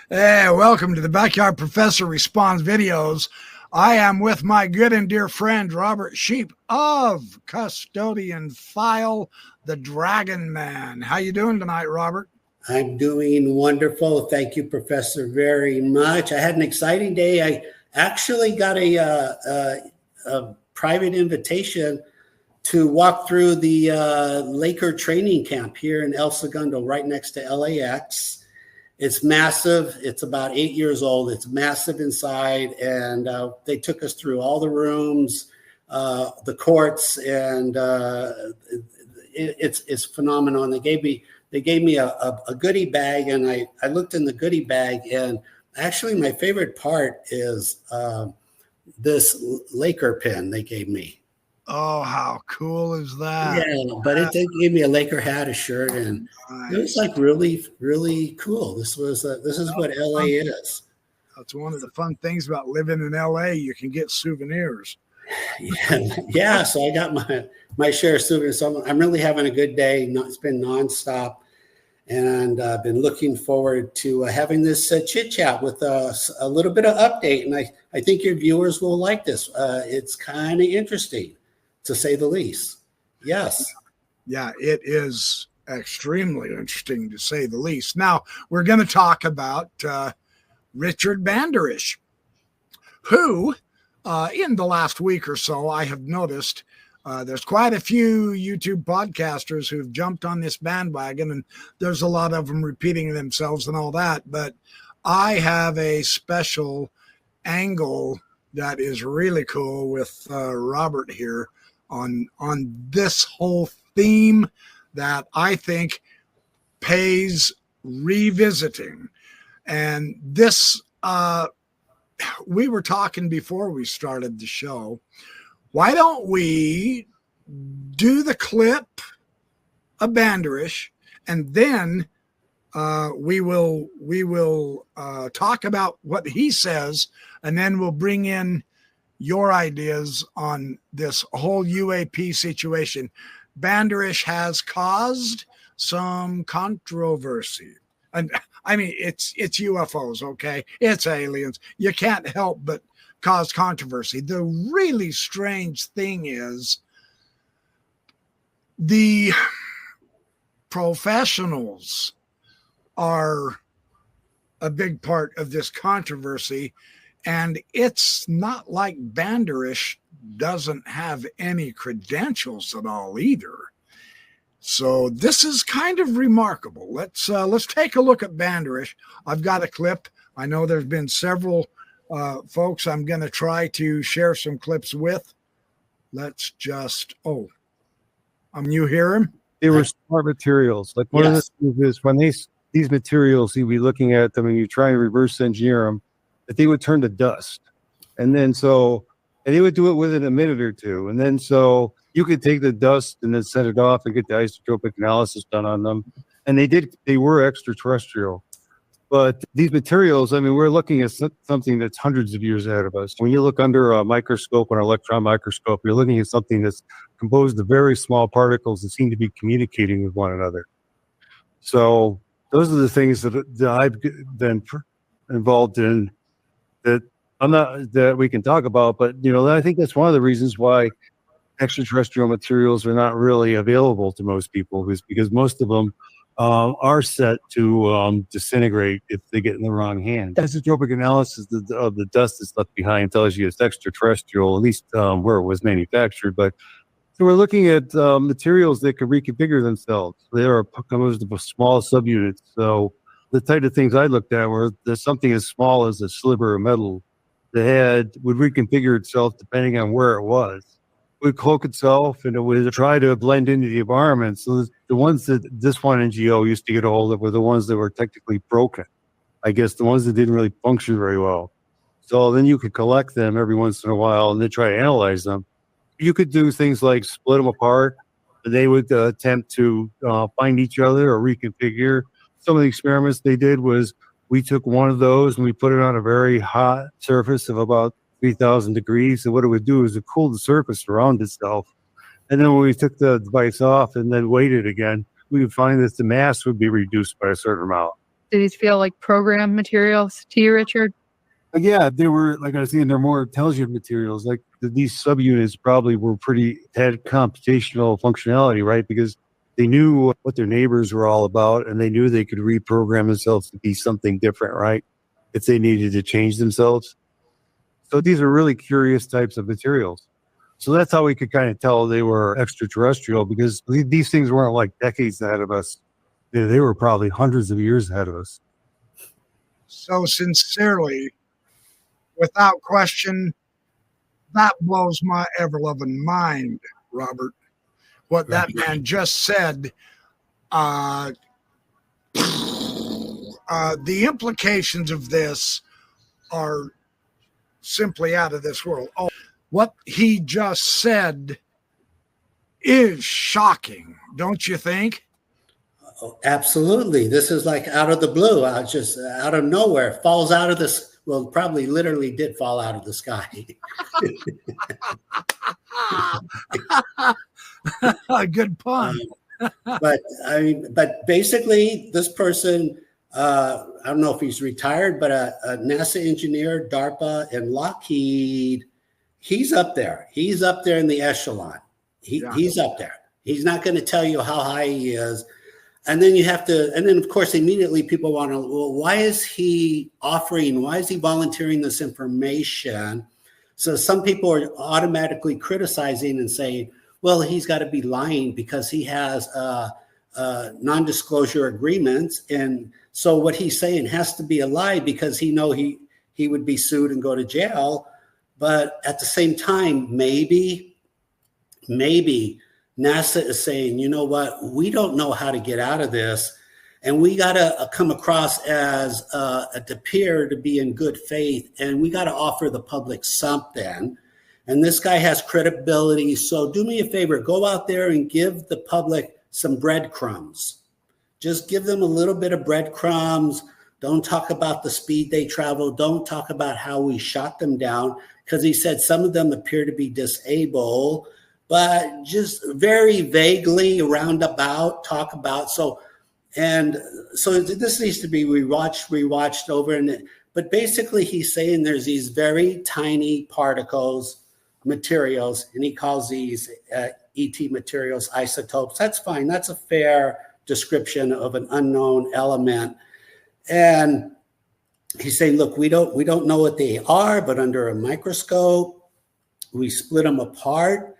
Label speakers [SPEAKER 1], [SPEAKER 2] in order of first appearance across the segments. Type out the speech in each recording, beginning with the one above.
[SPEAKER 1] Hey, welcome to the Backyard Professor Responds videos. I am with my good and dear friend, Robert Shiepe of Custodian File, the Dragon Man. How you doing tonight, Robert?
[SPEAKER 2] I'm doing wonderful. Thank you, Professor, very much. I had an exciting day. I actually got a private invitation to walk through the Laker training camp here in El Segundo, right next to LAX. It's massive. It's about 8 years old. It's massive inside, and they took us through all the rooms, the courts, and it's phenomenal. And they gave me a goodie bag, and I looked in the goodie bag, and actually my favorite part is this Laker pin they gave me.
[SPEAKER 1] Oh, how cool is that?
[SPEAKER 2] Yeah, but they gave me a Laker hat, a shirt, and it was like really, really cool. This is what LA is.
[SPEAKER 1] That's one of the fun things about living in LA. You can get souvenirs.
[SPEAKER 2] Yeah. So I got my share of souvenirs. So I'm really having a good day. It's been nonstop, and I've been looking forward to having this chit chat with a little bit of update. And I think your viewers will like this. It's kind of interesting, to say the least. Yes.
[SPEAKER 1] Yeah, it is extremely interesting, to say the least. Now, we're going to talk about Richard Banduric, who, in the last week or so, I have noticed there's quite a few YouTube podcasters who've jumped on this bandwagon, and there's a lot of them repeating themselves and all that. But I have a special angle that is really cool with Robert here on this whole theme that I think pays revisiting. And this, we were talking before we started the show. Why don't we do the clip of Banduric, and then we will talk about what he says, and then we'll bring in your ideas on this whole UAP situation. Banduric has caused some controversy. And I mean, it's UFOs, okay? It's aliens. You can't help but cause controversy. The really strange thing is the professionals are a big part of this controversy. And it's not like Banduric doesn't have any credentials at all either. So this is kind of remarkable. Let's take a look at Banduric. I've got a clip. I know there's been several folks I'm going to try to share some clips with. Let's just, you hear him?
[SPEAKER 3] They were smart materials. Like one of the things is when these materials, you'd be looking at them and you try and reverse engineer them, that they would turn to dust. And they would do it within a minute or two. And then so you could take the dust and then set it off and get the isotopic analysis done on them. And they were extraterrestrial. But these materials, I mean, we're looking at something that's hundreds of years ahead of us. When you look under a microscope, an electron microscope, you're looking at something that's composed of very small particles that seem to be communicating with one another. So those are the things that I've been involved in that we can talk about, but I think that's one of the reasons why extraterrestrial materials are not really available to most people, is because most of them are set to disintegrate if they get in the wrong hand. Isotopic analysis of the dust that's left behind tells you it's extraterrestrial, at least where it was manufactured. But so we're looking at materials that can reconfigure themselves. They are composed of small subunits. So the type of things I looked at were there's something as small as a sliver of metal that would reconfigure itself depending on where it was. It would cloak itself and it would try to blend into the environment. So the ones that this one NGO used to get a hold of were the ones that were technically broken. I guess the ones that didn't really function very well. So then you could collect them every once in a while and then try to analyze them. You could do things like split them apart. They would attempt to find each other or reconfigure. Some of the experiments they did was we took one of those and we put it on a very hot surface of about 3,000 degrees. And what it would do is it cooled the surface around itself. And then when we took the device off and then waited again, we would find that the mass would be reduced by a certain amount.
[SPEAKER 4] Do these feel like program materials to you, Richard?
[SPEAKER 3] Yeah, they were, like I was saying, they're more intelligent materials. Like these subunits probably had computational functionality, right? Because they knew what their neighbors were all about, and they knew they could reprogram themselves to be something different, right? If they needed to change themselves. So these are really curious types of materials. So that's how we could kind of tell they were extraterrestrial, because these things weren't like decades ahead of us. They were probably hundreds of years ahead of us.
[SPEAKER 1] So sincerely, without question, that blows my ever-loving mind, Robert. What that man just said, the implications of this are simply out of this world. Oh, what he just said is shocking, don't you think?
[SPEAKER 2] Oh, absolutely. This is like out of the blue, just out of nowhere, falls out of this. Well, probably literally did fall out of the sky.
[SPEAKER 1] Good pun.
[SPEAKER 2] But basically, this person, I don't know if he's retired, but a NASA engineer, DARPA, and Lockheed, he's up there. He's up there in the echelon. He's up there. He's not going to tell you how high he is. And then of course, immediately people want to, well, why is he volunteering this information? So some people are automatically criticizing and saying, well, he's got to be lying because he has non-disclosure agreements. And so what he's saying has to be a lie because he would be sued and go to jail. But at the same time, maybe NASA is saying, you know what, we don't know how to get out of this. And we got to come across as appear to be in good faith. And we got to offer the public something. And this guy has credibility. So do me a favor, go out there and give the public some breadcrumbs. Just give them a little bit of breadcrumbs. Don't talk about the speed they travel. Don't talk about how we shot them down. Because he said some of them appear to be disabled. But just very vaguely roundabout talk about. So this needs to be rewatched over. But basically he's saying there's these very tiny materials, and he calls these ET materials isotopes. That's fine. That's a fair description of an unknown element. And he's saying, look, we don't know what they are, but under a microscope, we split them apart.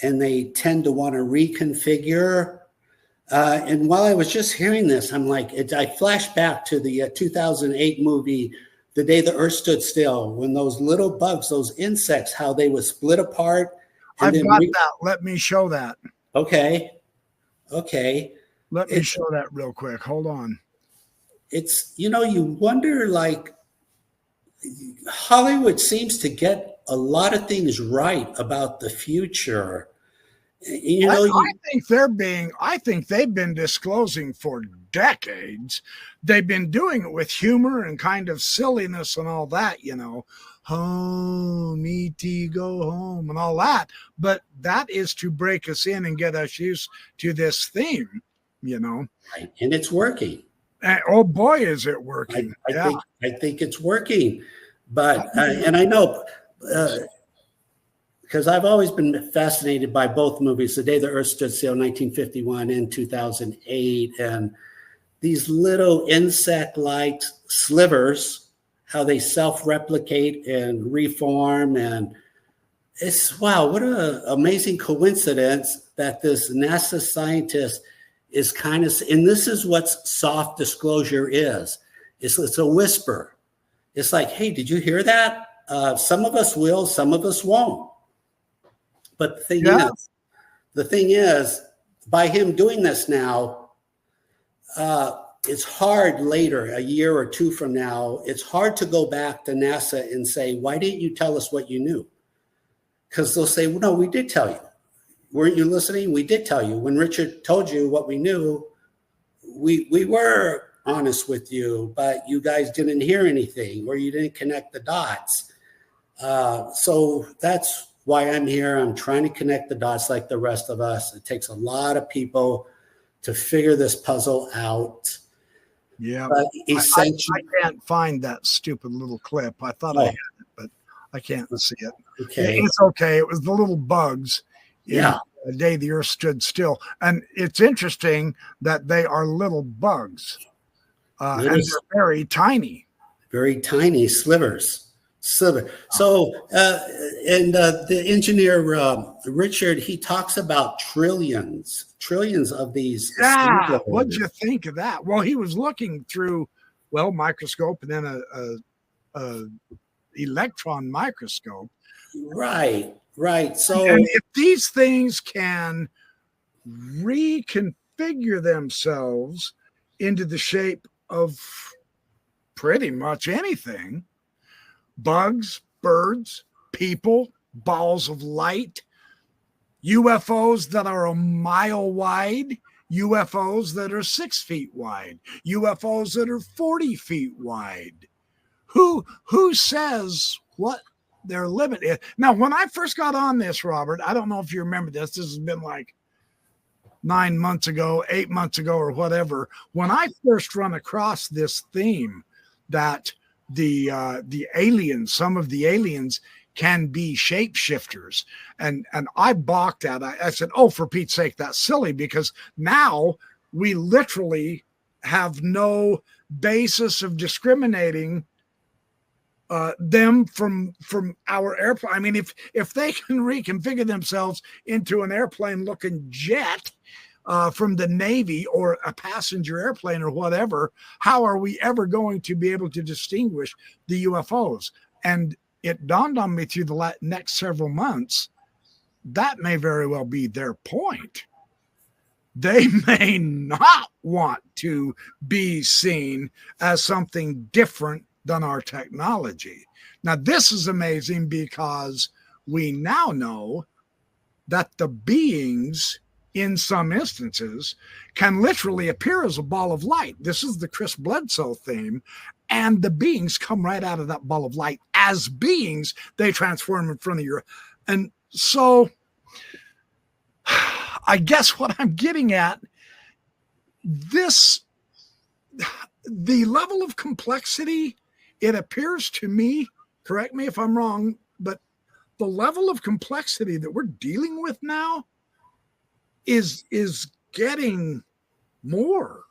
[SPEAKER 2] And they tend to want to reconfigure. And while I was just hearing this, I'm like, I flashed back to the 2008 movie, The Day the Earth Stood Still, when those little bugs, those insects, how they would split apart.
[SPEAKER 1] I've got that. Let me show that.
[SPEAKER 2] Okay.
[SPEAKER 1] Let me show that real quick. Hold on.
[SPEAKER 2] It's, you wonder, like, Hollywood seems to get a lot of things right about the future.
[SPEAKER 1] I think they've been disclosing for decades. They've been doing it with humor and kind of silliness and all that, home, E.T., go home and all that. But that is to break us in and get us used to this theme,
[SPEAKER 2] Right. And it's working.
[SPEAKER 1] And, oh boy, is it working.
[SPEAKER 2] I think it's working. But, and I know, because I've always been fascinated by both movies, The Day the Earth Stood Still, 1951 and 2008, and these little insect-like slivers, how they self-replicate and reform. And it's, wow, what an amazing coincidence that this NASA scientist is kind of, and this is what soft disclosure is. It's a whisper. It's like, hey, did you hear that? Some of us will, some of us won't. But the thing is, by him doing this now, it's hard later, a year or two from now, it's hard to go back to NASA and say, why didn't you tell us what you knew? Because they'll say, well, no, we did tell you. Weren't you listening? We did tell you. When Richard told you what we knew, we were honest with you, but you guys didn't hear anything or you didn't connect the dots. So that's why I'm here. I'm trying to connect the dots like the rest of us. It takes a lot of people to figure this puzzle out.
[SPEAKER 1] Yeah.
[SPEAKER 2] Essentially,
[SPEAKER 1] I can't find that stupid little clip. I thought I had it, but I can't see it.
[SPEAKER 2] okay.
[SPEAKER 1] It's okay. It was the little bugs in
[SPEAKER 2] Yeah.
[SPEAKER 1] the day the earth stood still. And it's interesting that they are little bugs. And they're very tiny.
[SPEAKER 2] Very tiny slivers. So, and the engineer, Richard, he talks about trillions of these.
[SPEAKER 1] Yeah. What'd you think of that? Well, he was looking through, microscope and then a electron microscope.
[SPEAKER 2] Right. So
[SPEAKER 1] and if these things can reconfigure themselves into the shape of pretty much anything, bugs, birds, people, balls of light, UFOs that are a mile wide, UFOs that are 6 feet wide, UFOs that are 40 feet wide. Who says what their limit is? Now, when I first got on this, Robert, I don't know if you remember this. This has been like 9 months ago, 8 months ago, or whatever. When I first run across this theme that the aliens, some of the aliens can be shapeshifters, and I balked at it. I said, oh, for Pete's sake, that's silly, because now we literally have no basis of discriminating them from our airplane. I mean, if they can reconfigure themselves into an airplane looking jet from the Navy or a passenger airplane or whatever, how are we ever going to be able to distinguish the UFOs? And it dawned on me through the next several months, that may very well be their point. They may not want to be seen as something different than our technology. Now, this is amazing because we now know that the beings in some instances can literally appear as a ball of light. This is the Chris Bledsoe theme. And the beings come right out of that ball of light as beings. They transform in front of you. And so I guess what I'm getting at, the level of complexity, it appears to me, correct me if I'm wrong, but the level of complexity that we're dealing with now is getting more.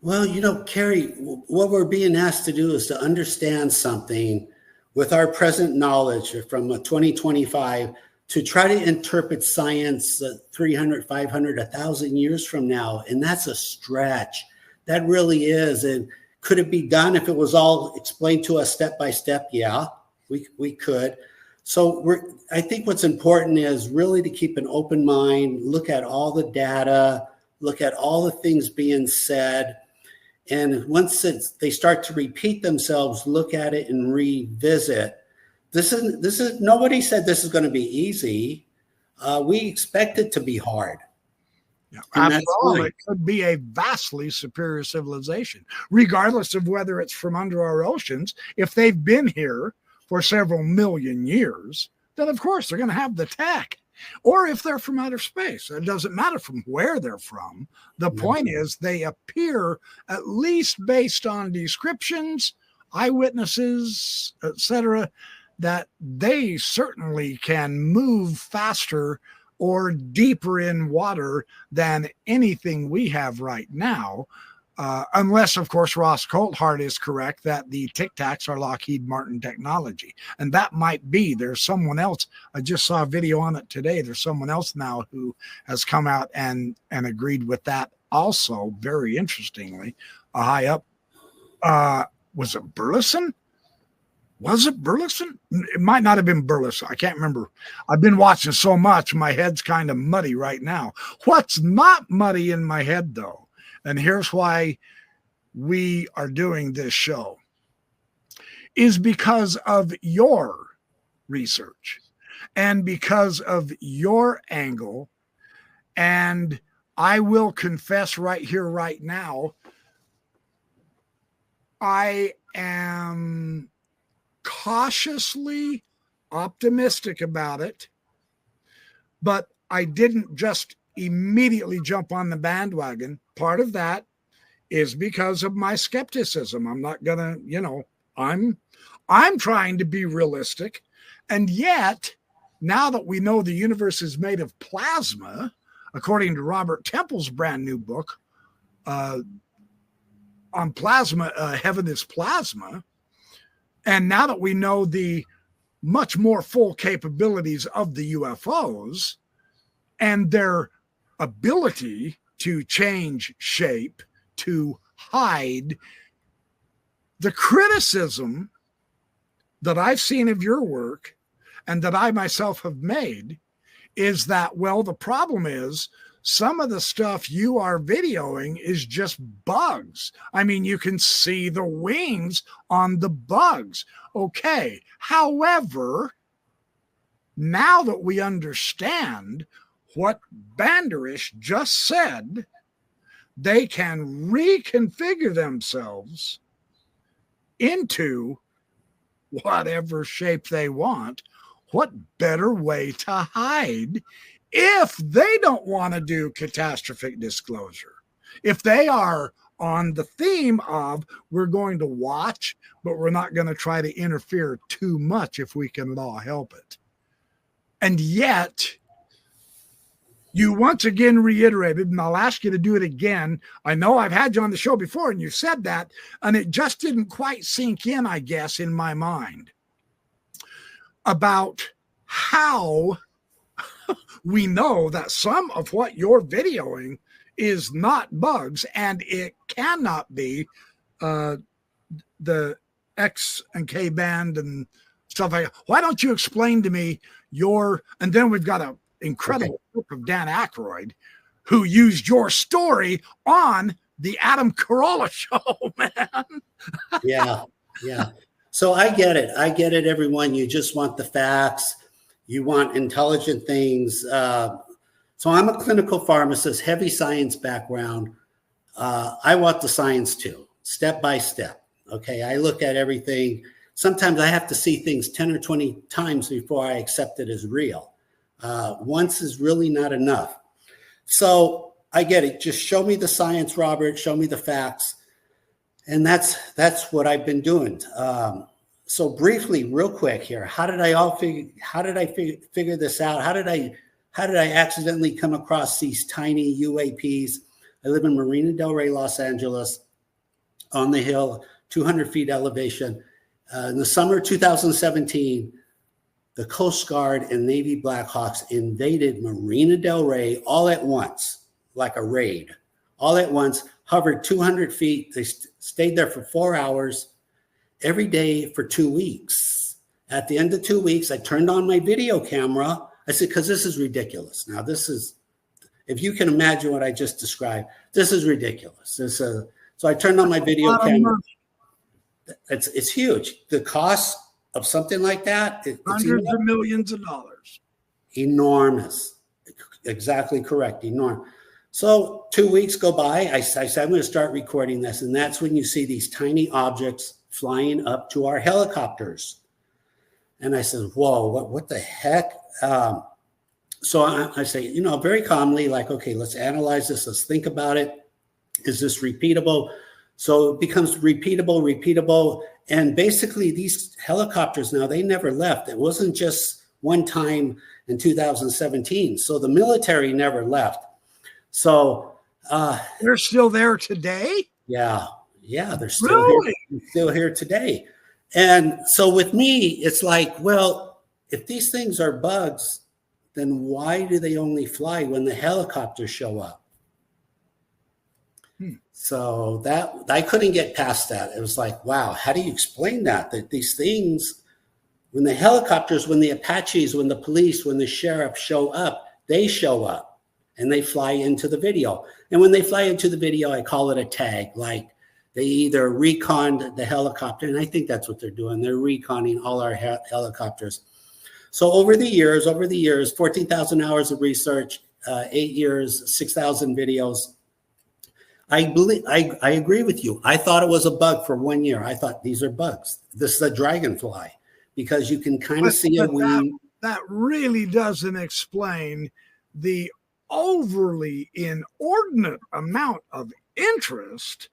[SPEAKER 2] Well, Kerry, what we're being asked to do is to understand something with our present knowledge from 2025 to try to interpret science 300, 500, 1,000 years from now. And that's a stretch. That really is. And could it be done if it was all explained to us step by step? Yeah, we could. So I think what's important is really to keep an open mind, look at all the data, look at all the things being said. And once they start to repeat themselves, look at it and revisit. This is nobody said this is going to be easy. We expect it to be hard.
[SPEAKER 1] Yeah, after all, it could be a vastly superior civilization, regardless of whether it's from under our oceans. If they've been here for several million years, then of course they're going to have the tech. Or if they're from outer space, it doesn't matter from where they're from. The point is they appear, at least based on descriptions, eyewitnesses, etc., that they certainly can move faster or deeper in water than anything we have right now. Unless, of course, Ross Coulthard is correct that the Tic Tacs are Lockheed Martin technology. And that might be. There's someone else. I just saw a video on it today. There's someone else now who has come out and agreed with that also, very interestingly. High up. Was it Burleson? Was it Burleson? It might not have been Burleson. I can't remember. I've been watching so much, my head's kind of muddy right now. What's not muddy in my head, though, and here's why we are doing this show, is because of your research and because of your angle. And I will confess right here, right now, I am cautiously optimistic about it, but I didn't just immediately jump on the bandwagon. Part of that is because of my skepticism. I'm not gonna, I'm trying to be realistic. And yet, now that we know the universe is made of plasma, according to Robert Temple's brand new book on plasma, Heaven is Plasma, and now that we know the much more full capabilities of the UFOs and their ability to change shape, to hide, the criticism that I've seen of your work and that I myself have made is that, well, the problem is some of the stuff you are videoing is just bugs. I mean, you can see the wings on the bugs. Okay. However, now that we understand what Banduric just said, they can reconfigure themselves into whatever shape they want. What better way to hide if they don't want to do catastrophic disclosure? If they are on the theme of we're going to watch, but we're not going to try to interfere too much if we can at all help it. And yet, you once again reiterated, and I'll ask you to do it again. I know I've had you on the show before and you said that, and it just didn't quite sink in, I guess, in my mind about how we know that some of what you're videoing is not bugs and it cannot be the X and K band and stuff like that. Why don't you explain to me and then we've got an incredible book of Dan Aykroyd who used your story on the Adam Carolla show, man.
[SPEAKER 2] Yeah. So I get it, everyone. You just want the facts. You want intelligent things. So I'm a clinical pharmacist, heavy science background. I want the science too, step by step. Okay, I look at everything. Sometimes I have to see things 10 or 20 times before I accept it as real. Once is really not enough. So I get it. Just show me the science, Robert. Show me the facts. And that's what I've been doing. So briefly, real quick here, how did I figure this out? How did I accidentally come across these tiny UAPs? I live in Marina Del Rey, Los Angeles, on the hill, 200 feet elevation. In the summer 2017, the Coast Guard and Navy Blackhawks invaded Marina Del Rey all at once, like a raid, all at once, hovered 200 feet. They stayed there for 4 hours every day for 2 weeks. At the end of 2 weeks, I turned on my video camera. I said, because this is ridiculous. Now, if you can imagine what I just described, this is ridiculous. So I turned on my video camera. It's huge. The cost of something like that,
[SPEAKER 1] hundreds of millions of dollars.
[SPEAKER 2] Enormous. Exactly correct. Enormous. So 2 weeks go by. I said, I'm going to start recording this. And that's when you see these tiny objects flying up to our helicopters. And I said, whoa, what the heck? So I say, very calmly, like, okay, let's analyze this. Let's think about it. Is this repeatable? So it becomes repeatable. And basically these helicopters now, they never left. It wasn't just one time in 2017. So the military never left. So
[SPEAKER 1] they're still there today?
[SPEAKER 2] Yeah, they're still here today. And so with me, it's like, well, if these things are bugs, then why do they only fly when the helicopters show up? So that I couldn't get past that. It was like, wow, how do you explain that these things, when the helicopters, when the Apaches, when the police, when the sheriff show up, they show up and they fly into the video. And when they fly into the video, I call it a tag. Like they either reconned the helicopter, and I think that's what they're doing. They're reconning all our helicopters. So over the years, 14,000 hours of research, 8 years, 6,000 videos. I agree with you. I thought it was a bug for 1 year. I thought these are bugs. This is a dragonfly because you can kind of see a wing.
[SPEAKER 1] That really doesn't explain the overly inordinate amount of interest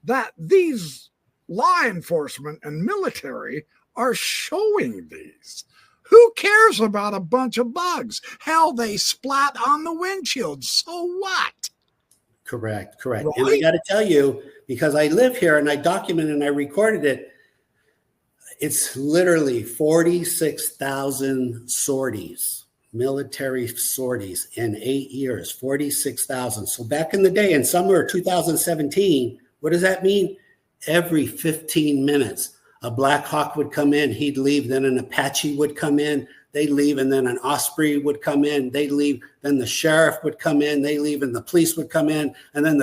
[SPEAKER 1] that these law enforcement and military are showing these. Who cares about a bunch of bugs? Hell, they splat on the windshield. So what?
[SPEAKER 2] Correct.
[SPEAKER 1] Right?
[SPEAKER 2] And I got to tell you, because I live here and I documented and I recorded it, it's literally 46,000 sorties, military sorties in 8 years, 46,000. So back in the day, in summer of 2017, what does that mean? Every 15 minutes, a Black Hawk would come in, he'd leave, then an Apache would come in, they'd leave, and then an Osprey would come in, they'd leave, then the sheriff would come in, they leave, and the police would come in, and then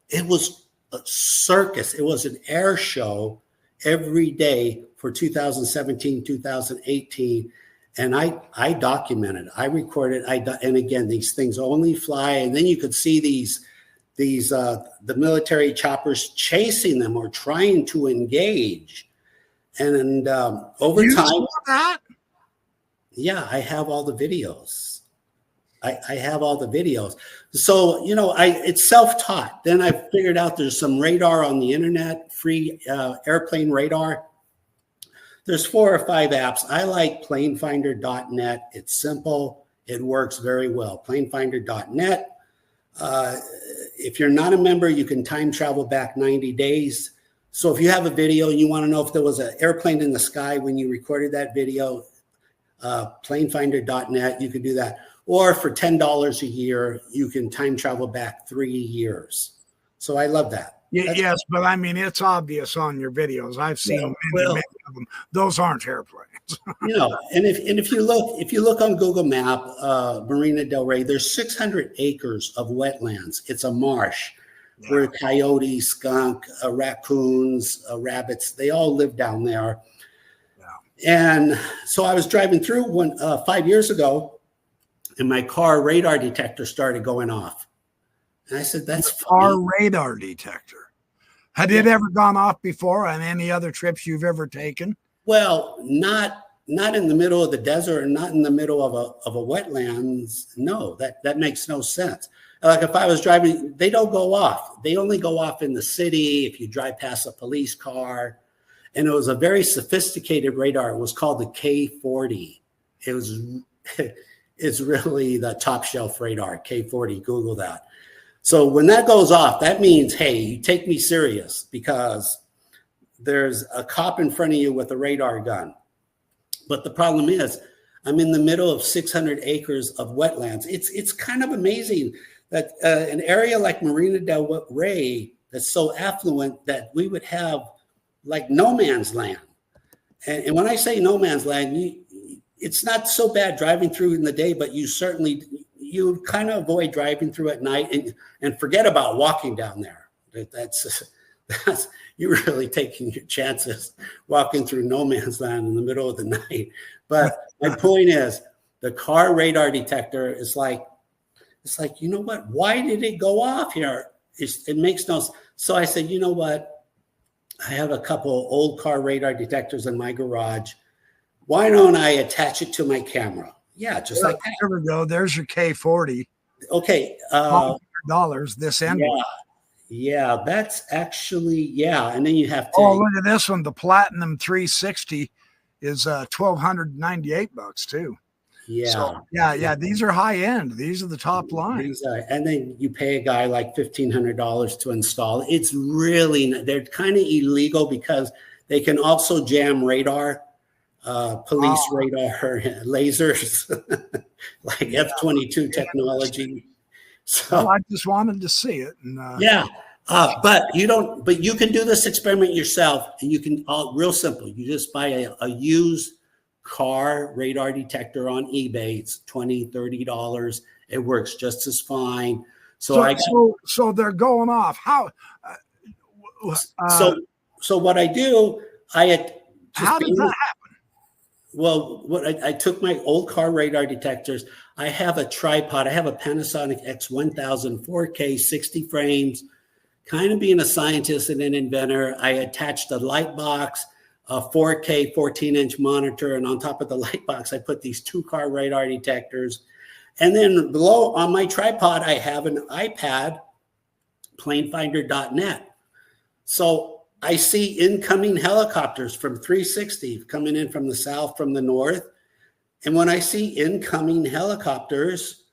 [SPEAKER 2] it was a circus. It was an air show every day for 2017, 2018. And I documented, I recorded, and again, these things only fly. And then you could see the military choppers chasing them or trying to engage. And over
[SPEAKER 1] You
[SPEAKER 2] time,
[SPEAKER 1] saw that?
[SPEAKER 2] yeah, I have all the videos. I have all the videos. So, it's self-taught. Then I figured out there's some radar on the internet, free airplane radar. There's 4 or 5 apps. I like planefinder.net. It's simple. It works very well. Planefinder.net. If you're not a member, you can time travel back 90 days. So if you have a video and you want to know if there was an airplane in the sky when you recorded that video, planefinder.net, you can do that. Or for $10 a year, you can time travel back 3 years. So I love that.
[SPEAKER 1] Yes, but I mean, it's obvious on your videos. I've seen many of them. Those aren't airplanes.
[SPEAKER 2] And if you look on Google Map, Marina Del Rey, there's 600 acres of wetlands. It's a marsh where coyotes, skunk, raccoons, rabbits, they all live down there. And so I was driving through 5 years ago, and my car radar detector started going off. And I said, that's funny.
[SPEAKER 1] Our radar detector. Had it ever gone off before on any other trips you've ever taken?
[SPEAKER 2] Well, not in the middle of the desert and not in the middle of a wetlands. No, that makes no sense. Like if I was driving, they don't go off. They only go off in the city if you drive past a police car. And it was a very sophisticated radar. It was called the K40. It's really the top shelf radar, K40. Google that. So when that goes off, that means, hey, you take me serious because there's a cop in front of you with a radar gun. But the problem is, I'm in the middle of 600 acres of wetlands. It's kind of amazing that an area like Marina Del Rey that's so affluent that we would have like no man's land. And when I say no man's land, it's not so bad driving through in the day, but you kind of avoid driving through at night and forget about walking down there. That's you're really taking your chances walking through no man's land in the middle of the night. But my point is, the car radar detector is like, it's like, you know what? Why did it go off here? It makes no sense. So I said, you know what? I have a couple old car radar detectors in my garage. Why don't I attach it to my camera? Yeah, just like that.
[SPEAKER 1] There we go. There's your K40.
[SPEAKER 2] Okay.
[SPEAKER 1] $100 this end.
[SPEAKER 2] Yeah, that's actually, and then you have to.
[SPEAKER 1] Oh, look at this one. The Platinum 360 is $1,298 too.
[SPEAKER 2] Yeah.
[SPEAKER 1] So, these are high end. These are the top line.
[SPEAKER 2] And then you pay a guy like $1,500 to install. It's really, they're kind of illegal because they can also jam radar, police radar, lasers, like F-22 technology. So
[SPEAKER 1] I just wanted to see it. And,
[SPEAKER 2] but you can do this experiment yourself, and you can, real simple. You just buy a used car radar detector on eBay. It's $20, $30. It works just as fine. So
[SPEAKER 1] they're going off. How?
[SPEAKER 2] So what I do, how
[SPEAKER 1] does that happen?
[SPEAKER 2] Well, I took my old car radar detectors. I have a tripod. I have a Panasonic X1000 4K 60 frames. Kind of being a scientist and an inventor, I attached a light box, a 4K 14-inch monitor, and on top of the light box, I put these 2 car radar detectors. And then below on my tripod, I have an iPad, planefinder.net. So I see incoming helicopters from 360 coming in from the south, from the north. And when I see incoming helicopters,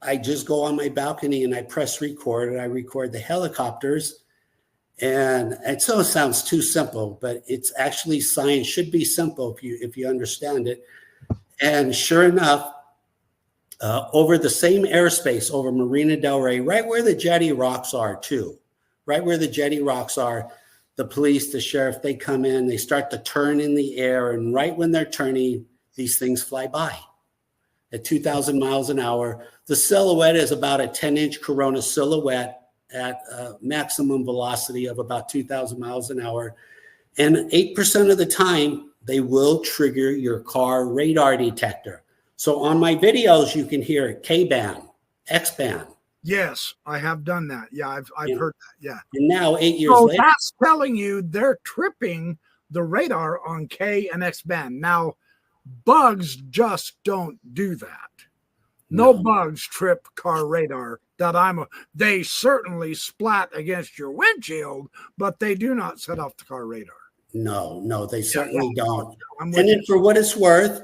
[SPEAKER 2] I just go on my balcony and I press record and I record the helicopters. And so it sounds too simple, but it's actually science. Should be simple if you understand it. And sure enough, over the same airspace over Marina Del Rey, right where the jetty rocks are too, right where the jetty rocks are, the police, the sheriff, they come in, they start to turn in the air. And right when they're turning, these things fly by at 2,000 miles an hour. The silhouette is about a 10-inch Corona silhouette at a maximum velocity of about 2,000 miles an hour. And 8% of the time, they will trigger your car radar detector. So on my videos, you can hear it, K-band, X-band.
[SPEAKER 1] Yes, I have done that. Yeah, I've heard that. Yeah.
[SPEAKER 2] And now 8 years
[SPEAKER 1] So
[SPEAKER 2] later,
[SPEAKER 1] that's telling you they're tripping the radar on K and X band. Now, bugs just don't do that. No bugs trip car radar that they certainly splat against your windshield, but they do not set off the car radar.
[SPEAKER 2] No, they certainly don't.
[SPEAKER 1] And
[SPEAKER 2] then for what it's worth,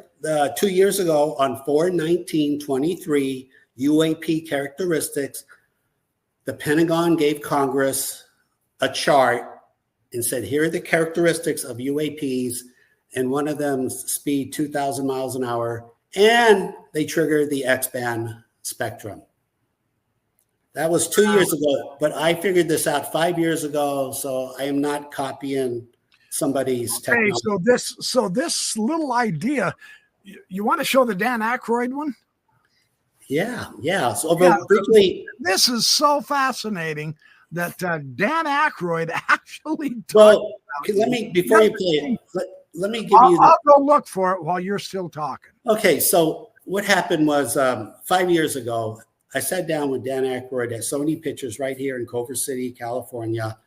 [SPEAKER 2] 2 years ago on 4/19/23 UAP characteristics, the Pentagon gave Congress a chart and said, here are the characteristics of UAPs, and one of them speed 2,000 miles an hour, and they trigger the X-band spectrum. That was 2 years ago, but I figured this out 5 years ago, so I am not copying somebody's technology.
[SPEAKER 1] Okay, so this little idea, you want to show the Dan Aykroyd one?
[SPEAKER 2] Yeah. So briefly,
[SPEAKER 1] this is so fascinating that Dan Aykroyd actually.
[SPEAKER 2] Well, let me before you play it. Let me give you.
[SPEAKER 1] I'll go look for it while you're still talking.
[SPEAKER 2] Okay, so what happened was 5 years ago, I sat down with Dan Aykroyd at Sony Pictures right here in Culver City, California.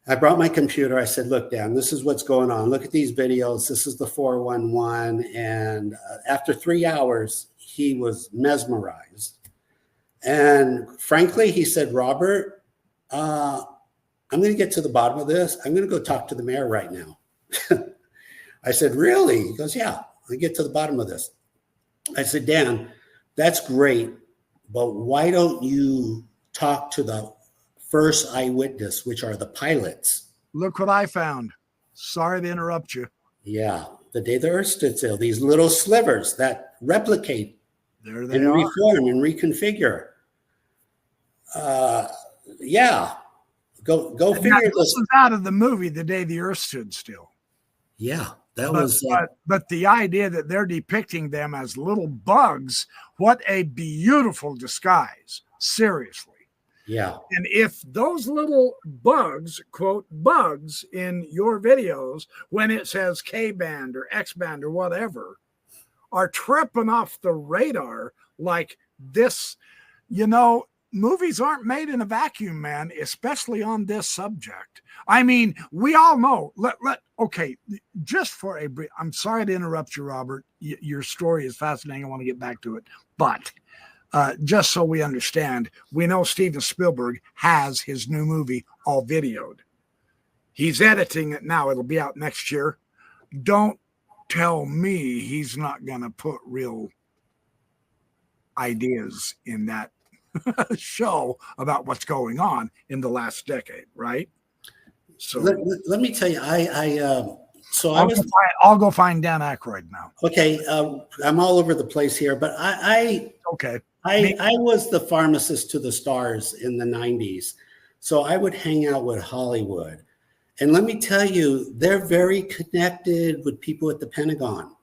[SPEAKER 2] I brought my computer. I said, look, Dan, this is what's going on. Look at these videos. This is the 411. And after 3 hours, he was mesmerized. And frankly, he said, Robert, I'm going to get to the bottom of this. I'm going to go talk to the mayor right now. I said, really? He goes, yeah, I'll get to the bottom of this. I said, Dan, that's great, but why don't you talk to the first eyewitness, which are the pilots?
[SPEAKER 1] Look what I found. Sorry to interrupt you.
[SPEAKER 2] Yeah, the day the Earth stood still, these little slivers that replicate
[SPEAKER 1] there they
[SPEAKER 2] and
[SPEAKER 1] are.
[SPEAKER 2] reform and reconfigure. Yeah, go figure
[SPEAKER 1] This
[SPEAKER 2] this.
[SPEAKER 1] is out of the movie The Day the Earth Stood Still.
[SPEAKER 2] Yeah, that was.
[SPEAKER 1] But the idea that they're depicting them as little bugs, what a beautiful disguise. Seriously.
[SPEAKER 2] Yeah.
[SPEAKER 1] And if those little bugs, quote, bugs in your videos, when it says K-band or X-band or whatever, are tripping off the radar like this, movies aren't made in a vacuum, man, especially on this subject. I mean, we all know. Okay, just for a brief, I'm sorry to interrupt you, Robert. Your story is fascinating. I want to get back to it. But just so we understand, we know Steven Spielberg has his new movie all videoed. He's editing it now. It'll be out next year. Don't tell me he's not going to put real ideas in that show about what's going on in the last decade, right? So
[SPEAKER 2] let me tell you,
[SPEAKER 1] I'll go find Dan Aykroyd now.
[SPEAKER 2] Okay, I'm all over the place here, but I was the pharmacist to the stars in the 90s. So I would hang out with Hollywood. And let me tell you, they're very connected with people at the Pentagon.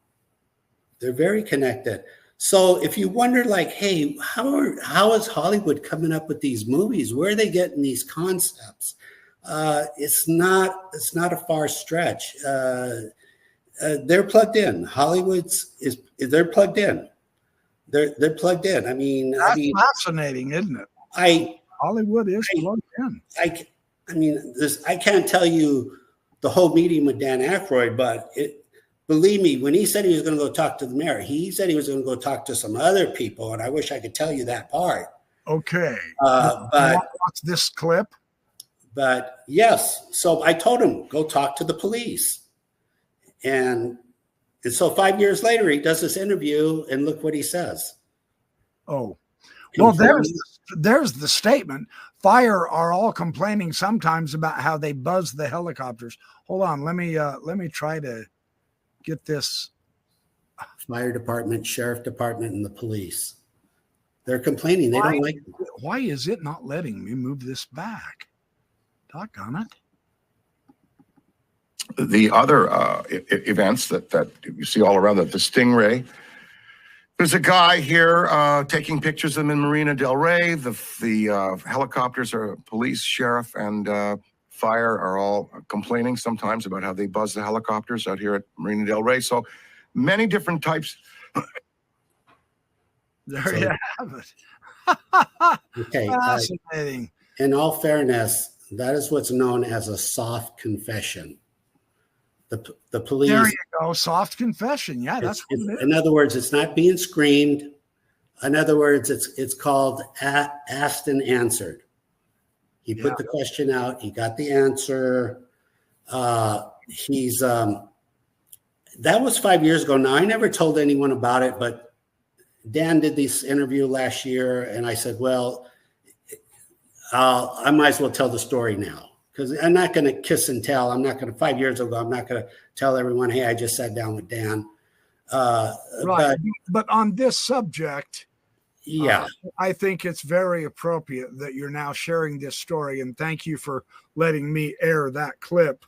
[SPEAKER 2] They're very connected. So if you wonder, like, hey, how is Hollywood coming up with these movies? Where are they getting these concepts? It's not a far stretch. They're plugged in. They're plugged in. They're plugged in. I mean,
[SPEAKER 1] that's fascinating, isn't it? Hollywood is plugged in.
[SPEAKER 2] I can't tell you the whole meeting with Dan Aykroyd, but believe me, when he said he was going to go talk to the mayor, he said he was going to go talk to some other people, and I wish I could tell you that part.
[SPEAKER 1] Okay.
[SPEAKER 2] But
[SPEAKER 1] what's this clip?
[SPEAKER 2] But yes, so I told him, go talk to the police. And so 5 years later, he does this interview, and look what he says.
[SPEAKER 1] Oh, well, there's the statement. Fire are all complaining sometimes about how they buzz the helicopters. Hold on, let me try to get this.
[SPEAKER 2] Fire department, sheriff department, and the police. They're complaining. They don't like it.
[SPEAKER 1] Why is it not letting me move this back? Doggone it.
[SPEAKER 5] The other events that you see all around, the Stingray. There's a guy here taking pictures of them in Marina Del Rey. The helicopters are police, sheriff, and fire are all complaining sometimes about how they buzz the helicopters out here at Marina Del Rey. So many different types.
[SPEAKER 1] There you have it.
[SPEAKER 2] Okay.
[SPEAKER 1] Fascinating.
[SPEAKER 2] In all fairness, that is what's known as a soft confession. The police.
[SPEAKER 1] There you go. Soft confession. Yeah, that's what it is.
[SPEAKER 2] In other words, it's not being screamed. In other words, it's called asked and answered. He put the question out. He got the answer. That was 5 years ago. Now, I never told anyone about it, but Dan did this interview last year, and I said, well, I might as well tell the story now. Because I'm not going to kiss and tell. 5 years ago, I'm not going to tell everyone, hey, I just sat down with Dan.
[SPEAKER 1] Right. But on this subject, I think it's very appropriate that you're now sharing this story. And thank you for letting me air that clip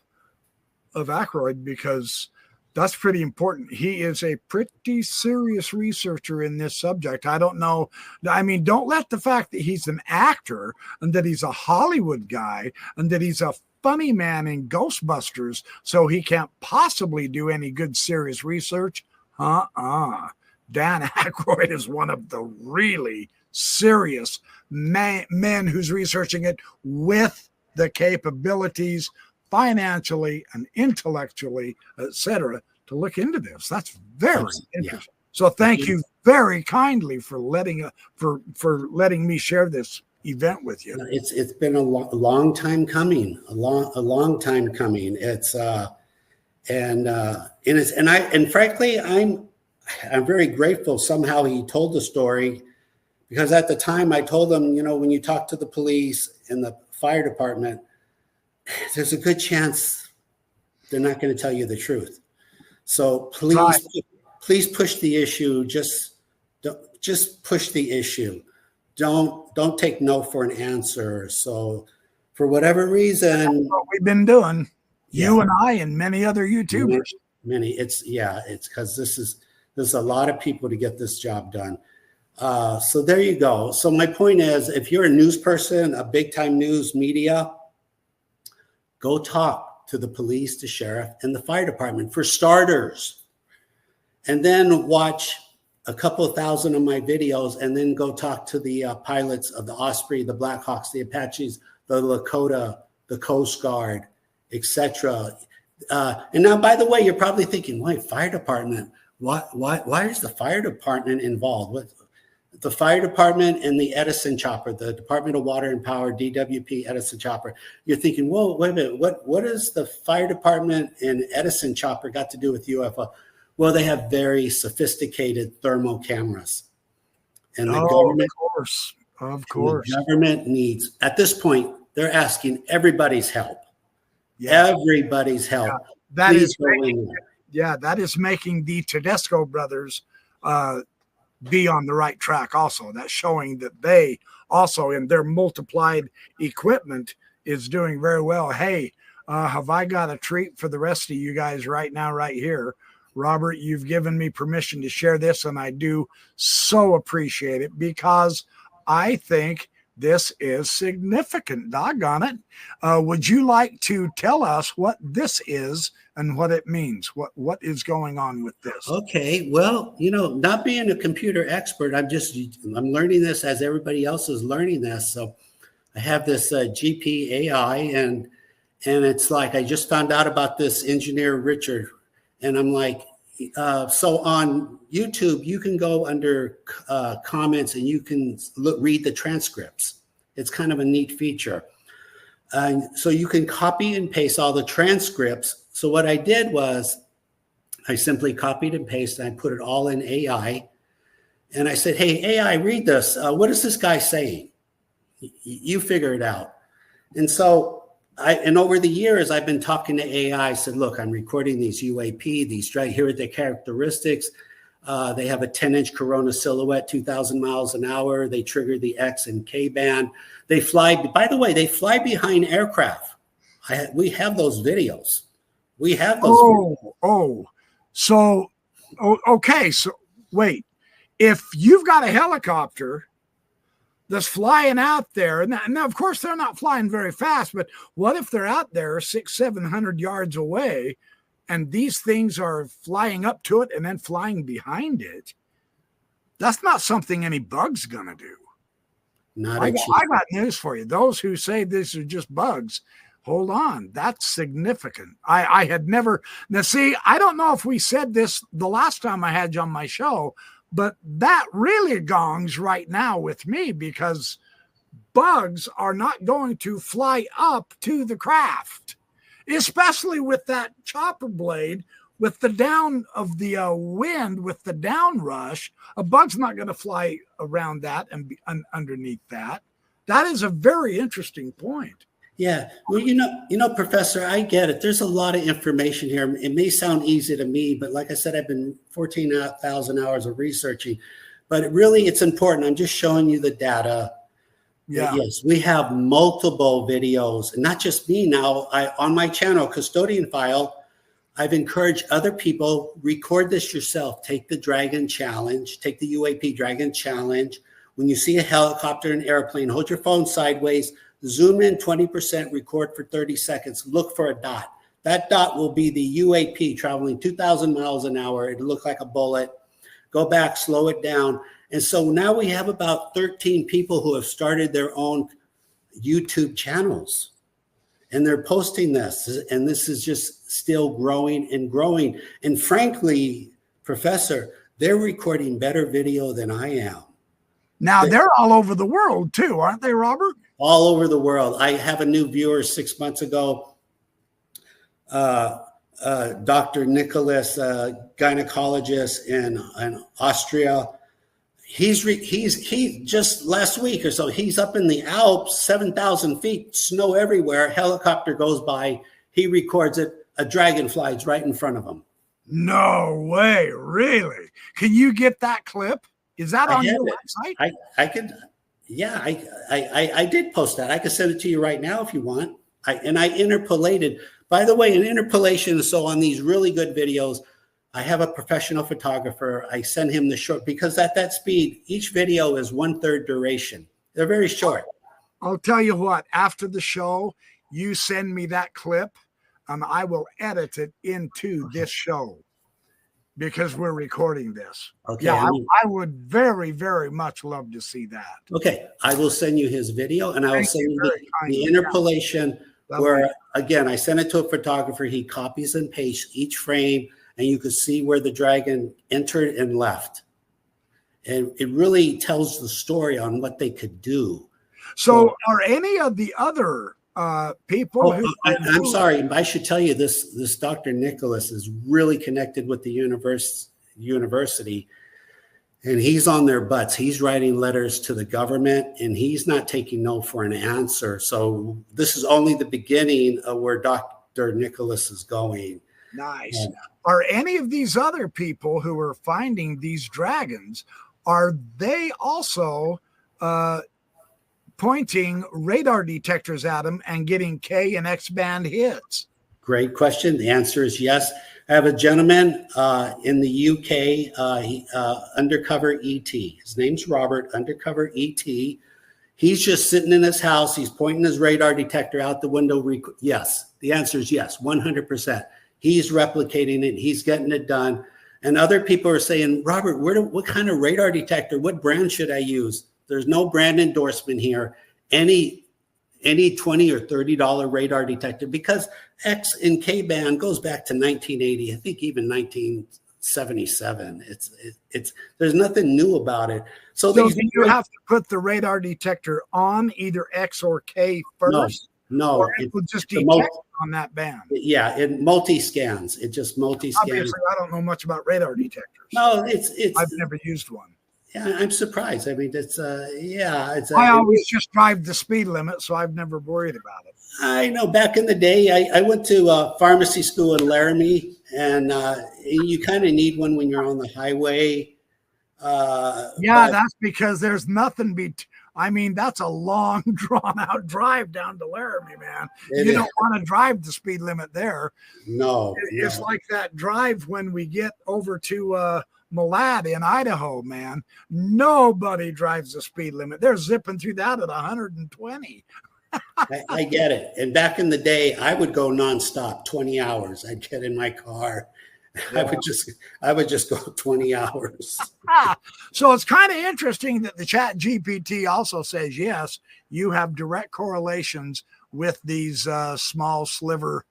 [SPEAKER 1] of Aykroyd, because that's pretty important. He is a pretty serious researcher in this subject. I don't know. I mean, don't let the fact that he's an actor and that he's a Hollywood guy and that he's a funny man in Ghostbusters, so he can't possibly do any good serious research. Dan Aykroyd is one of the really serious men who's researching it with the capabilities financially and intellectually, etc., to look into this. That's very interesting. So thank you very kindly for letting me share this event with you.
[SPEAKER 2] It's been a long time coming. A long time coming. It's and frankly, I'm very grateful. Somehow he told the story, because at the time I told him, when you talk to the police and the fire department, there's a good chance they're not going to tell you the truth. So please push the issue. Just push the issue. Don't take no for an answer. So for whatever reason,
[SPEAKER 1] that's what we've been doing. You and I and many other YouTubers.
[SPEAKER 2] It's because this is a lot of people to get this job done. So there you go. So my point is, if you're a news person, a big time news media, go talk to the police, the sheriff, and the fire department for starters. And then watch a couple of thousand of my videos, and then go talk to the pilots of the Osprey, the Blackhawks, the Apaches, the Lakota, the Coast Guard, etc. And now, by the way, you're probably thinking, why fire department? Why is the fire department involved? What, the fire department and the Edison chopper, the Department of Water and Power, DWP Edison chopper. You're thinking, whoa, wait a minute, what does the fire department and Edison chopper got to do with UFO? Well, they have very sophisticated thermal cameras. And the government,
[SPEAKER 1] of course.
[SPEAKER 2] The government needs, at this point, they're asking everybody's help. Yeah. Everybody's help.
[SPEAKER 1] Yeah, that is making the Tedesco brothers be on the right track also. That's showing that they also, in their multiplied equipment, is doing very well. Hey, have I got a treat for the rest of you guys right now, right here? Robert, you've given me permission to share this, and I do so appreciate it, because I think this is significant. Doggone it. Would you like to tell us what this is and what it means? What is going on with this?
[SPEAKER 2] Okay. Well, not being a computer expert, I'm learning this as everybody else is learning this. So I have this GPAI, and it's like, I just found out about this engineer, Richard, and I'm like, so on YouTube, you can go under comments and you can read the transcripts. It's kind of a neat feature. And so you can copy and paste all the transcripts. So what I did was I simply copied and pasted, and I put it all in AI. And I said, hey, AI, read this. What is this guy saying? You figure it out. And so and over the years, I've been talking to AI. I said, look, I'm recording these UAP, here are the characteristics. They have a 10-inch corona silhouette, 2,000 miles an hour. They trigger the X and K band. They fly, by the way, they fly behind aircraft. We have those videos. We have those.
[SPEAKER 1] Okay. So wait, if you've got a helicopter that's flying out there, and now of course they're not flying very fast, but what if they're out there 600-700 yards away and these things are flying up to it and then flying behind it? That's not something any bug's gonna do. I got news for you. Those who say these are just bugs, hold on, that's significant. I had never, now see, I don't know if we said this the last time I had you on my show, but that really gongs right now with me, because bugs are not going to fly up to the craft, especially with that chopper blade, with the down of the wind, with the down rush. A bug's not going to fly around that and be underneath that. That is a very interesting point.
[SPEAKER 2] Yeah. Well, Professor, I get it. There's a lot of information here. It may sound easy to me, but like I said, I've been 14,000 hours of researching, but it's important. I'm just showing you the data.
[SPEAKER 1] Yeah.
[SPEAKER 2] Yes, we have multiple videos, and not just me now. On my channel, Custodian File, I've encouraged other people, record this yourself. Take the Dragon Challenge, take the UAP Dragon Challenge. When you see a helicopter, an airplane, hold your phone sideways, zoom in 20%, record for 30 seconds, look for a dot. That dot will be the UAP traveling 2,000 miles an hour. It'll look like a bullet. Go back, slow it down. And so now we have about 13 people who have started their own YouTube channels. And they're posting this. And this is just still growing and growing. And frankly, Professor, they're recording better video than I am.
[SPEAKER 1] Now, they're all over the world too, aren't they, Robert?
[SPEAKER 2] All over the world. I have a new viewer 6 months ago, Dr. Nicholas, gynecologist in Austria. He just last week or so, he's up in the Alps, 7,000 feet, snow everywhere. Helicopter goes by. He records it. A dragon flies right in front of him.
[SPEAKER 1] No way, really? Can you get that clip? Is that on your website?
[SPEAKER 2] I could. Yeah, I did post that. I could send it to you right now if you want. I interpolated. By the way, an interpolation. So on these really good videos, I have a professional photographer. I send him the short, because at that speed, each video is 1/3 duration. They're very short.
[SPEAKER 1] I'll tell you what, after the show, you send me that clip and I will edit it into this show, because we're recording this.
[SPEAKER 2] Okay.
[SPEAKER 1] Yeah, I would very, very much love to see that.
[SPEAKER 2] Okay. I will send you his video, and I will send you the interpolation where, again, I send it to a photographer. He copies and pastes each frame, and you can see where the dragon entered and left. And it really tells the story on what they could do.
[SPEAKER 1] So are any of the other people who...
[SPEAKER 2] I'm sorry, I should tell you this Dr. Nicholas is really connected with the university, and he's on their butts. He's writing letters to the government, and he's not taking no for an answer. So this is only the beginning of where Dr. Nicholas is going.
[SPEAKER 1] Nice. Are any of these other people who are finding these dragons, are they also pointing radar detectors at them and getting K and X band hits?
[SPEAKER 2] Great question. The answer is yes. I have a gentleman in the UK, undercover ET. His name's Robert, undercover ET. He's just sitting in his house. He's pointing his radar detector out the window. Yes. The answer is yes, 100%. He's replicating it. He's getting it done. And other people are saying, Robert, what kind of radar detector? What brand should I use? There's no brand endorsement here. Any $20 or $30 radar detector, because X and K band goes back to 1980. I think even 1977. It's there's nothing new about it. So
[SPEAKER 1] do you have to put the radar detector on either X or K first?
[SPEAKER 2] No,
[SPEAKER 1] Or it will just
[SPEAKER 2] the
[SPEAKER 1] detect on that band.
[SPEAKER 2] yeah, it multi-scans. It just multi-scans.
[SPEAKER 1] Obviously, I don't know much about radar detectors.
[SPEAKER 2] No, it's.
[SPEAKER 1] I've never used one.
[SPEAKER 2] Yeah, I'm surprised. I mean, it's it's.
[SPEAKER 1] I always just drive the speed limit, so I've never worried about it.
[SPEAKER 2] I know back in the day, I went to pharmacy school in Laramie, and you kind of need one when you're on the highway.
[SPEAKER 1] Yeah, that's because there's nothing I mean, that's a long, drawn-out drive down to Laramie, man. You don't want to drive the speed limit there.
[SPEAKER 2] No,
[SPEAKER 1] It's like that drive when we get over to Malad in Idaho, man. Nobody drives the speed limit. They're zipping through that at 120.
[SPEAKER 2] I get it. And back in the day, I would go nonstop, 20 hours. I'd get in my car. Yeah. I would just go 20 hours.
[SPEAKER 1] So it's kind of interesting that the Chat GPT also says, yes, you have direct correlations with these small sliver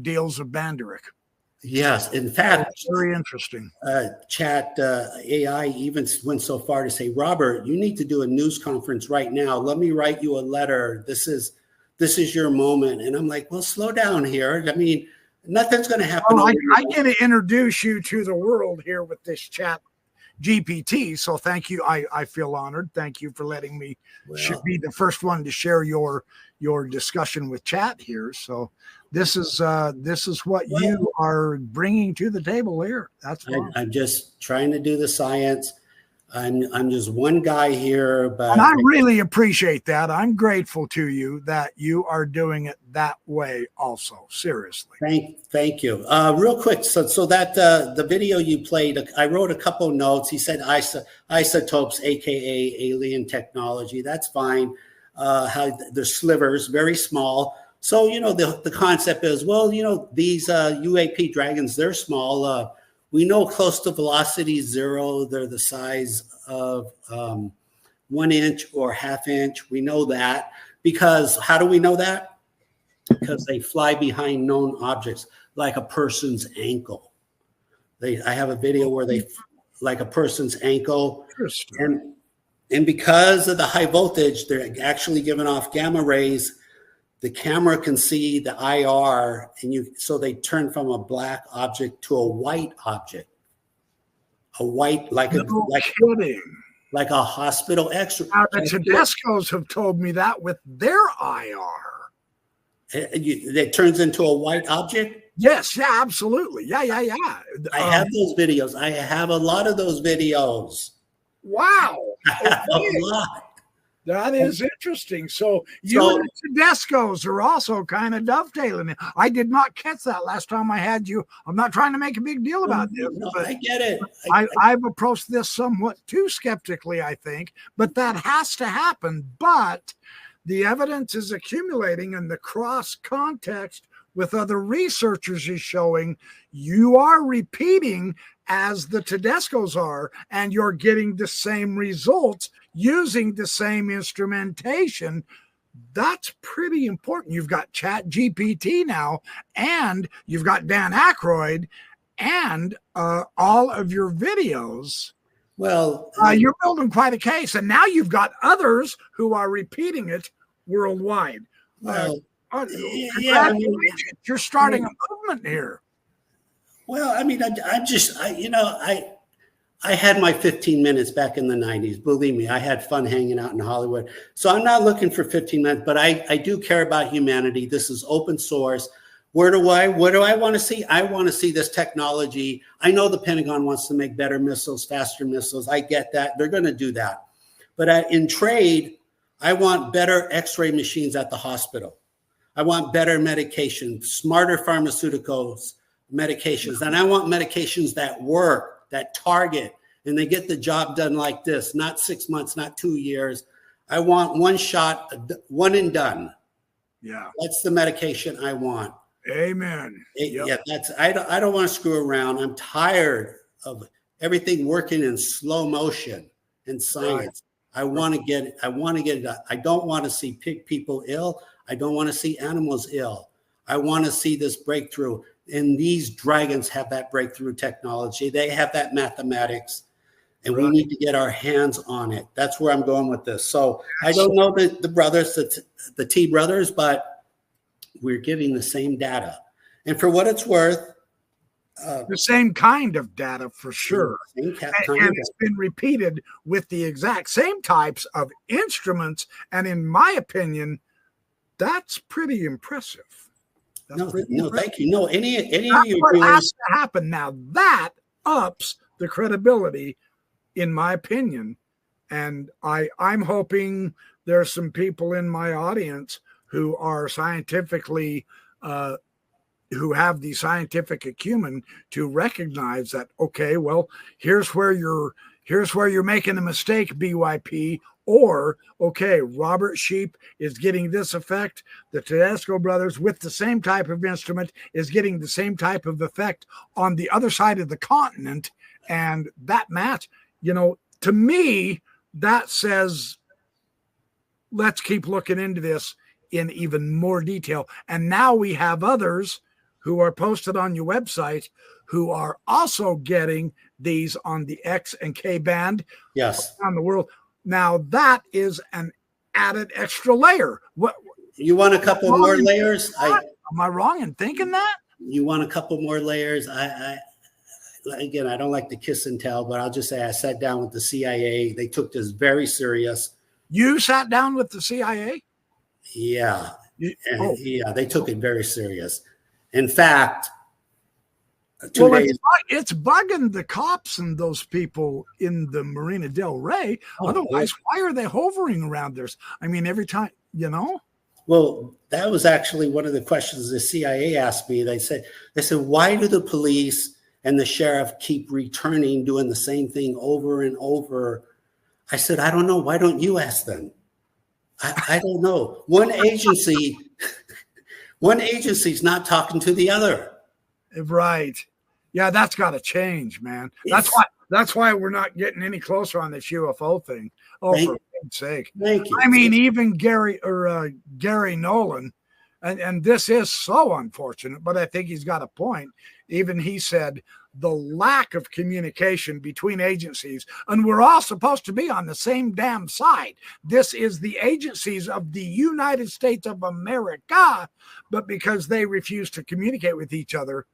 [SPEAKER 1] deals of Banduric.
[SPEAKER 2] Yes, in fact,
[SPEAKER 1] that's very interesting.
[SPEAKER 2] Chat AI even went so far to say, Robert, you need to do a news conference right now. Let me write you a letter. This is your moment. And I'm like, well, slow down here. I mean, nothing's going to happen.
[SPEAKER 1] Well, I get to introduce you to the world here with this Chat GPT. So thank you. I feel honored. Thank you for letting me be the first one to share your discussion with Chat here. So this is what you are bringing to the table here. That's fine.
[SPEAKER 2] I'm just trying to do the science. I'm just one guy here, but
[SPEAKER 1] and I really appreciate that. I'm grateful to you that you are doing it that way also. Seriously.
[SPEAKER 2] Thank you. Real quick. So that the video you played, I wrote a couple notes. He said isotopes, AKA alien technology. That's fine. How the slivers, very small. So, the concept is, these UAP dragons, they're small. We know close to velocity zero, they're the size of 1 inch or ½ inch. We know that because how do we know that? Because they fly behind known objects like a person's ankle. I have a video where they like a person's ankle, and because of the high voltage, they're actually giving off gamma rays. The camera can see the IR, so they turn from a black object to a white object. A white, like a hospital X-ray.
[SPEAKER 1] Now, the Tedescos have told me that with their IR.
[SPEAKER 2] It turns into a white object?
[SPEAKER 1] Yes, yeah, absolutely. Yeah.
[SPEAKER 2] I have those videos. I have a lot of those videos.
[SPEAKER 1] Wow.
[SPEAKER 2] I have a lot.
[SPEAKER 1] That is interesting. So you and the Tedescos are also kind of dovetailing. I did not catch that last time I had you. I'm not trying to make a big deal about this.
[SPEAKER 2] No, I get it.
[SPEAKER 1] I've approached this somewhat too skeptically, I think, but that has to happen. But the evidence is accumulating, and the cross context with other researchers is showing you are repeating as the Tedescos are, and you're getting the same results using the same instrumentation. That's pretty important. You've got Chat GPT now, and you've got Dan Aykroyd, and all of your videos.
[SPEAKER 2] Well,
[SPEAKER 1] you're building quite a case, and now you've got others who are repeating it worldwide. You're starting a movement here.
[SPEAKER 2] Well, I mean, I had my 15 minutes back in the 90s. Believe me, I had fun hanging out in Hollywood. So I'm not looking for 15 minutes, but I do care about humanity. This is open source. What do I want to see? I want to see this technology. I know the Pentagon wants to make better missiles, faster missiles. I get that. They're going to do that. But in trade, I want better X-ray machines at the hospital. I want better medications, smarter pharmaceuticals, medications. And I want medications that work, that target, and they get the job done like this, not 6 months, not 2 years. I want one shot, one and done.
[SPEAKER 1] Yeah.
[SPEAKER 2] That's the medication I want.
[SPEAKER 1] Amen.
[SPEAKER 2] Yeah, I don't want to screw around. I'm tired of everything working in slow motion in science. Right. I want to get it. I don't want to see people ill. I don't want to see animals ill. I want to see this breakthrough. And these dragons have that breakthrough technology. They have that mathematics. and we need to get our hands on it. That's where I'm going with this. So I don't know the brothers, the T brothers, but we're getting the same data. And for what it's worth,
[SPEAKER 1] the same kind of data for sure. And it's been repeated with the exact same types of instruments. And in my opinion, that's pretty impressive.
[SPEAKER 2] Thank you. No, any
[SPEAKER 1] that's
[SPEAKER 2] of you
[SPEAKER 1] what has to happen now. That ups the credibility, in my opinion. And I'm hoping there's some people in my audience who are scientifically who have the scientific acumen to recognize that, okay, well, here's where you're making a mistake, BYP, or, okay, Robert Shiepe is getting this effect. The Tedesco brothers, with the same type of instrument, is getting the same type of effect on the other side of the continent. And that match, to me, that says, let's keep looking into this in even more detail. And now we have others who are posted on your website who are also getting these on the X and K band around the world. Now that is an added extra layer. What
[SPEAKER 2] you want a couple more layers?
[SPEAKER 1] Am I wrong in thinking that?
[SPEAKER 2] You want a couple more layers? Again, I don't like to kiss and tell, but I'll just say I sat down with the CIA. They took this very serious.
[SPEAKER 1] You sat down with the CIA?
[SPEAKER 2] Yeah. Yeah, they took it very serious. In fact,
[SPEAKER 1] it's bugging the cops and those people in the Marina Del Rey. Otherwise, why are they hovering around there? I mean, every time,
[SPEAKER 2] Well, that was actually one of the questions the CIA asked me. They said, why do the police and the sheriff keep returning, doing the same thing over and over? I said, I don't know. Why don't you ask them? I don't know. One agency's not talking to the other.
[SPEAKER 1] Right. Yeah, that's got to change, man. That's why we're not getting any closer on this UFO thing. Oh, for God's sake.
[SPEAKER 2] Thank you.
[SPEAKER 1] I mean, even Gary Nolan, and this is so unfortunate, but I think he's got a point. Even he said the lack of communication between agencies, and we're all supposed to be on the same damn side. This is the agencies of the United States of America, but because they refuse to communicate with each other,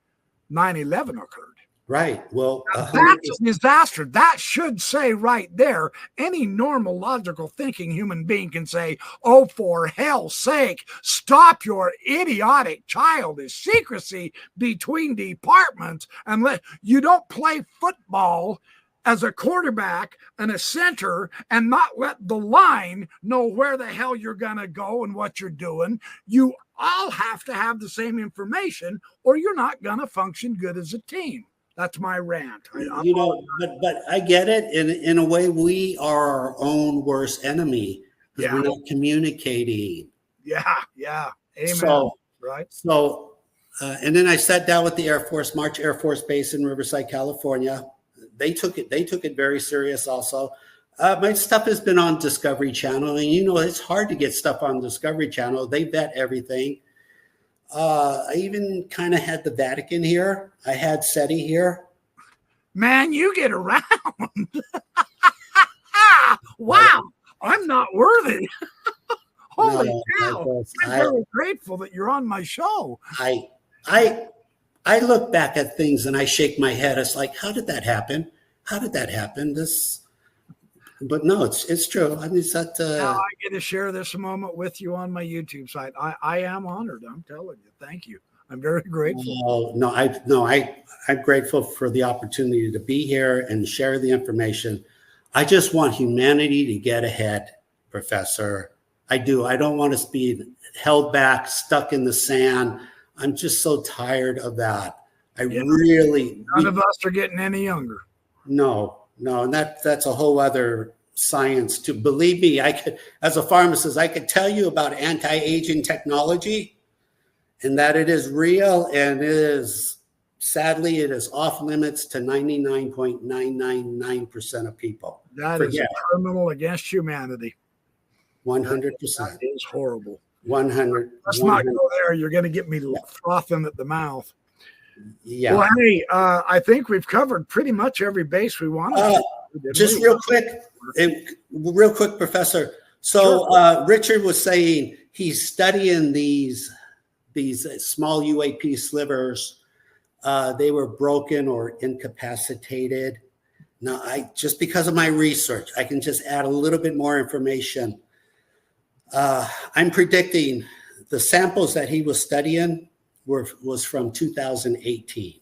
[SPEAKER 1] 9/11 occurred.
[SPEAKER 2] Right. Well,
[SPEAKER 1] that's a disaster. That should say right there, any normal, logical thinking human being can say, oh, for hell's sake, stop your idiotic, childish secrecy between departments and you don't play football as a quarterback and a center and not let the line know where the hell you're going to go and what you're doing. You all have to have the same information or you're not going to function good as a team. That's my rant.
[SPEAKER 2] But I get it. In a way, we are our own worst enemy because we're not communicating.
[SPEAKER 1] Yeah. Amen.
[SPEAKER 2] So,
[SPEAKER 1] right.
[SPEAKER 2] So, and then I sat down with the Air Force, March Air Force Base in Riverside, California. They took it very serious also. My stuff has been on Discovery Channel, and it's hard to get stuff on Discovery Channel. They vet everything. I even kind of had the Vatican here. I had SETI here.
[SPEAKER 1] Man, you get around. Wow, I'm not worthy. Holy cow. I'm very grateful that you're on my show.
[SPEAKER 2] I look back at things and I shake my head. It's like, how did that happen? How did that happen? But no, it's true. I mean, now
[SPEAKER 1] I get to share this moment with you on my YouTube site. I am honored. I'm telling you. Thank you. I'm very grateful.
[SPEAKER 2] I'm grateful for the opportunity to be here and share the information. I just want humanity to get ahead, Professor. I do. I don't want us to be held back, stuck in the sand. I'm just so tired of that. None
[SPEAKER 1] of us are getting any younger.
[SPEAKER 2] No, and that's a whole other science. To believe me, as a pharmacist, I could tell you about anti-aging technology, and that it is real, and sadly, it is off limits to 99.999% of people.
[SPEAKER 1] That is a criminal against humanity.
[SPEAKER 2] 100%.
[SPEAKER 1] That is horrible.
[SPEAKER 2] 100.
[SPEAKER 1] Let's not go there. You're going to get me frothing at the mouth.
[SPEAKER 2] Yeah.
[SPEAKER 1] Well, hey, I think we've covered pretty much every base we wanted.
[SPEAKER 2] just real quick, Professor. So Richard was saying he's studying these small UAP slivers. They were broken or incapacitated. Now, just because of my research, I can just add a little bit more information. I'm predicting the samples that he was studying was from 2018.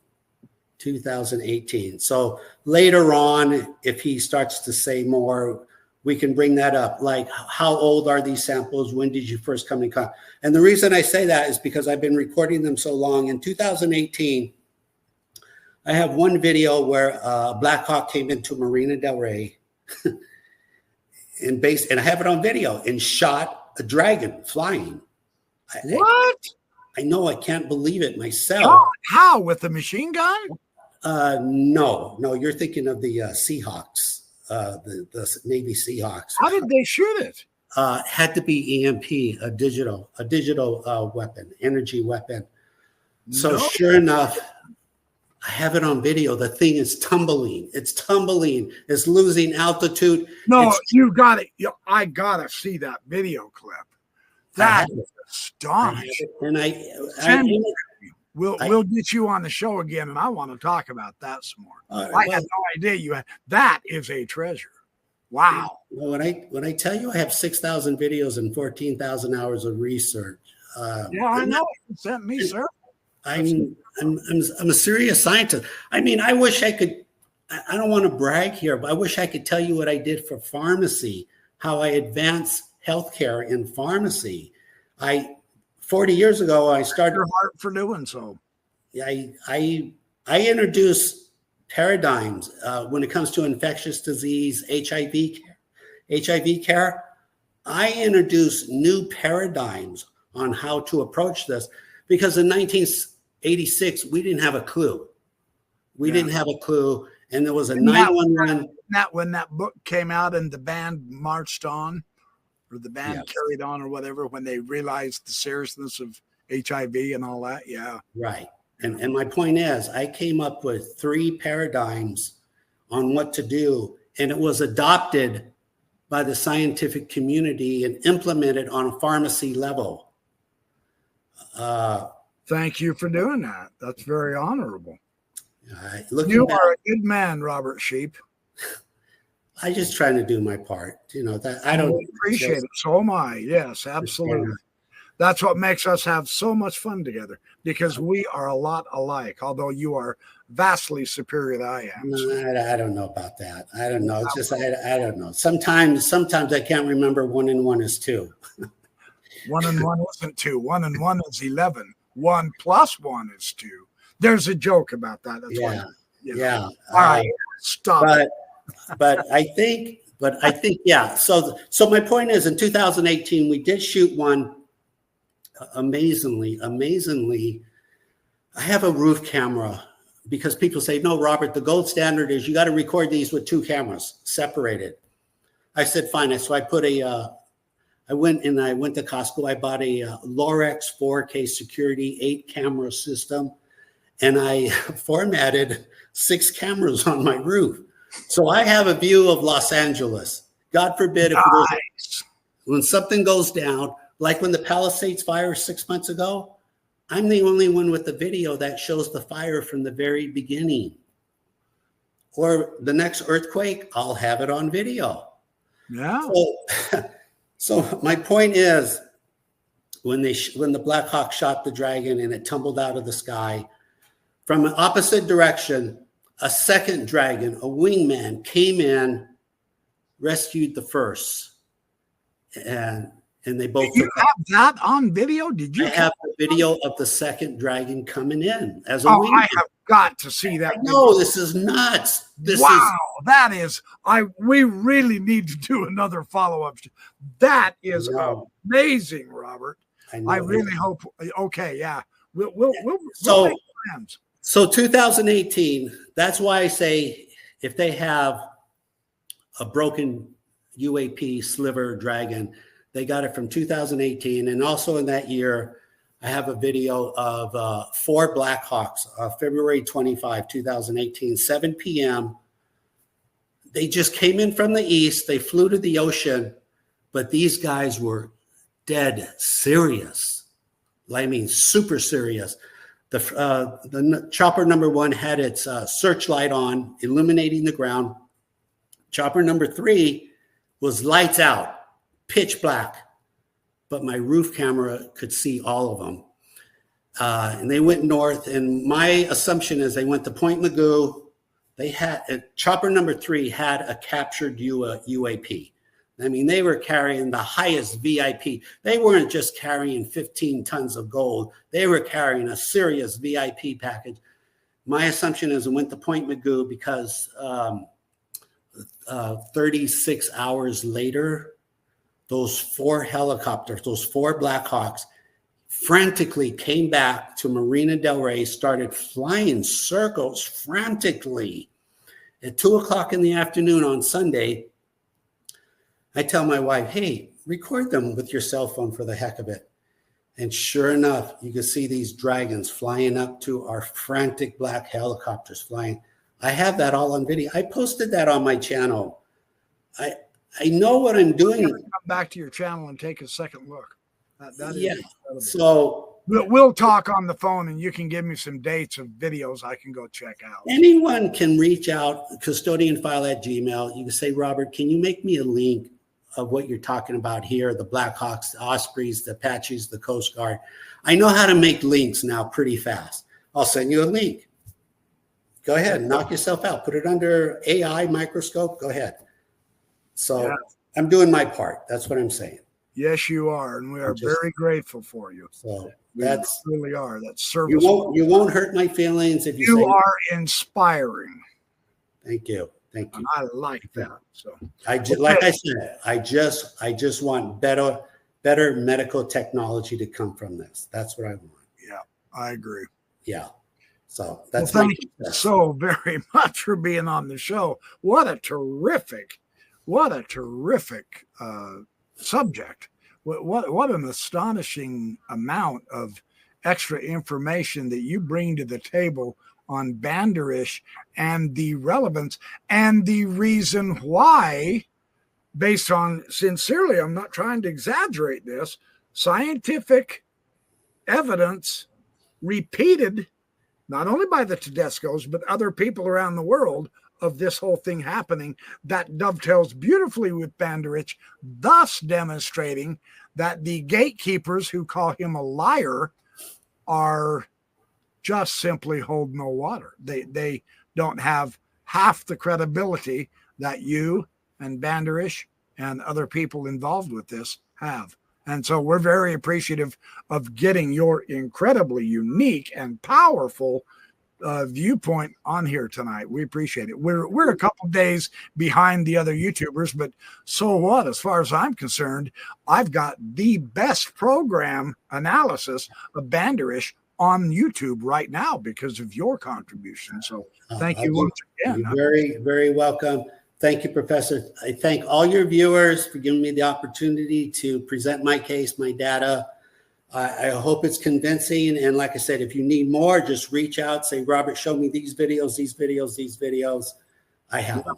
[SPEAKER 2] 2018. So later on, if he starts to say more, we can bring that up. Like, how old are these samples? When did you first come in contact? And the reason I say that is because I've been recording them so long. In 2018, I have one video where Black Hawk came into Marina Del Rey and I have it on video and shot a dragon flying.
[SPEAKER 1] What?
[SPEAKER 2] I know, I can't believe it myself.
[SPEAKER 1] How? With the machine gun?
[SPEAKER 2] No, you're thinking of the Seahawks, the Navy Seahawks.
[SPEAKER 1] How did they shoot it?
[SPEAKER 2] Had to be EMP, a digital weapon, energy weapon. So sure enough, I have it on video. The thing is tumbling. It's tumbling. It's losing altitude.
[SPEAKER 1] No, you got it. I gotta see that video clip. That is astonishing. We'll get you on the show again, and I want to talk about that some more. I had no idea you had. That is a treasure. Wow.
[SPEAKER 2] When I tell you I have 6,000 videos and 14,000 hours of research.
[SPEAKER 1] Yeah, I know. You sent me, sir.
[SPEAKER 2] I'm a serious scientist. I mean, I wish I could. I don't want to brag here, but I wish I could tell you what I did for pharmacy, how I advanced healthcare in pharmacy. 40 years ago, I started.
[SPEAKER 1] Your heart for doing so.
[SPEAKER 2] I introduced paradigms when it comes to infectious disease, HIV care. I introduced new paradigms on how to approach this because in 1986 we didn't have a clue. We didn't have a clue, and there was a 911.
[SPEAKER 1] When that book came out and the band marched on, or the band carried on, or whatever, when they realized the seriousness of HIV and all that. Yeah.
[SPEAKER 2] Right. And my point is, I came up with 3 paradigms on what to do, and it was adopted by the scientific community and implemented on a pharmacy level.
[SPEAKER 1] Thank you for doing that. That's very honorable.
[SPEAKER 2] You
[SPEAKER 1] are a good man, Robert Shiepe.
[SPEAKER 2] I just trying to do my part. You know, that I don't
[SPEAKER 1] appreciate it. So am I. Yes, absolutely. That's what makes us have so much fun together, because we are a lot alike, although you are vastly superior than I am.
[SPEAKER 2] No, I don't know about that. I don't know. It's just, I don't know. Sometimes I can't remember 1 and 1 is 2.
[SPEAKER 1] 1 and 1 isn't 2. 1 and 1 is 11. 1 plus 1 is 2. There's a joke about that. That's why.
[SPEAKER 2] Yeah.
[SPEAKER 1] All right. Stop it.
[SPEAKER 2] But I think, yeah. So my point is, in 2018, we did shoot one. Amazingly, I have a roof camera, because people say, no, Robert, the gold standard is you got to record these with 2 cameras separated. I said, fine. So I put I went to Costco. I bought a Lorex 4K security 8 camera system, and I formatted 6 cameras on my roof. So I have a view of Los Angeles. God forbid when something goes down, like when the Palisades fire 6 months ago, I'm the only one with the video that shows the fire from the very beginning. Or the next earthquake, I'll have it on video.
[SPEAKER 1] Yeah.
[SPEAKER 2] So my point is, when the Black Hawk shot the dragon and it tumbled out of the sky, from an opposite direction, a second dragon, a wingman, came in, rescued the first, and they both.
[SPEAKER 1] Did you have that on video? Did you
[SPEAKER 2] have the video of the second dragon coming in as a wingman?
[SPEAKER 1] I have got to see that.
[SPEAKER 2] No, this is nuts.
[SPEAKER 1] That is. We really need to do another follow-up. That is amazing, Robert. I really hope. Okay, yeah, we'll make plans.
[SPEAKER 2] So 2018, that's why I say, if they have a broken UAP sliver dragon, they got it from 2018. And also in that year, I have a video of 4 Black Hawks, February 25, 2018, 7 p.m. They just came in from the east. They flew to the ocean, but these guys were dead serious. I mean, super serious. The chopper number 1 had its searchlight on, illuminating the ground. Chopper number 3 was lights out, pitch black, but my roof camera could see all of them. And they went north, and my assumption is they went to Point Magoo. They had chopper number 3 had a captured UAP. I mean, they were carrying the highest VIP. They weren't just carrying 15 tons of gold. They were carrying a serious VIP package. My assumption is it went to Point Magoo because 36 hours later, those 4 helicopters, those 4 Black Hawks, frantically came back to Marina Del Rey, started flying circles frantically. At 2:00 in the afternoon on Sunday, I tell my wife, hey, record them with your cell phone for the heck of it. And sure enough, you can see these dragons flying up to our frantic black helicopters flying. I have that all on video. I posted that on my channel. I know what I'm doing.
[SPEAKER 1] Come back to your channel and take a second look. That is incredible.
[SPEAKER 2] So
[SPEAKER 1] we'll talk on the phone, and you can give me some dates of videos I can go check out.
[SPEAKER 2] anyone can reach out, custodianfile@gmail. You can say, Robert, can you make me a link of what you're talking about here, the Blackhawks, the Ospreys, the Apaches, the Coast Guard. I know how to make links now pretty fast. I'll send you a link. Go ahead, knock yourself out. Put it under AI microscope. Go ahead. So I'm doing my part. That's what I'm saying.
[SPEAKER 1] Yes, you are, and we are very grateful for you.
[SPEAKER 2] So
[SPEAKER 1] we really are. That's service.
[SPEAKER 2] You won't hurt my feelings if
[SPEAKER 1] you are inspiring.
[SPEAKER 2] Thank you. Thank you.
[SPEAKER 1] And I like that. So
[SPEAKER 2] like I said, I just want better medical technology to come from this. That's what I want.
[SPEAKER 1] Yeah, I agree.
[SPEAKER 2] Yeah. So that's
[SPEAKER 1] thank you so very much for being on the show. What a terrific subject. What an astonishing amount of extra information that you bring to the table on Banduric and the relevance and the reason why, based on, sincerely, I'm not trying to exaggerate this, scientific evidence repeated, not only by the Tedescos, but other people around the world, of this whole thing happening, that dovetails beautifully with Banduric, thus demonstrating that the gatekeepers who call him a liar are just simply hold no water. They don't have half the credibility that you and Banduric and other people involved with this have. And so we're very appreciative of getting your incredibly unique and powerful viewpoint on here tonight. We appreciate it. We're a couple days behind the other YouTubers, but so what? As far as I'm concerned, I've got the best program analysis of Banduric on YouTube right now because of your contribution. So thank you once again.
[SPEAKER 2] You're very, very welcome. Thank you, Professor. I thank all your viewers for giving me the opportunity to present my case, my data. I hope it's convincing. And like I said, if you need more, just reach out, say, Robert, show me these videos, these videos, these videos. I have them.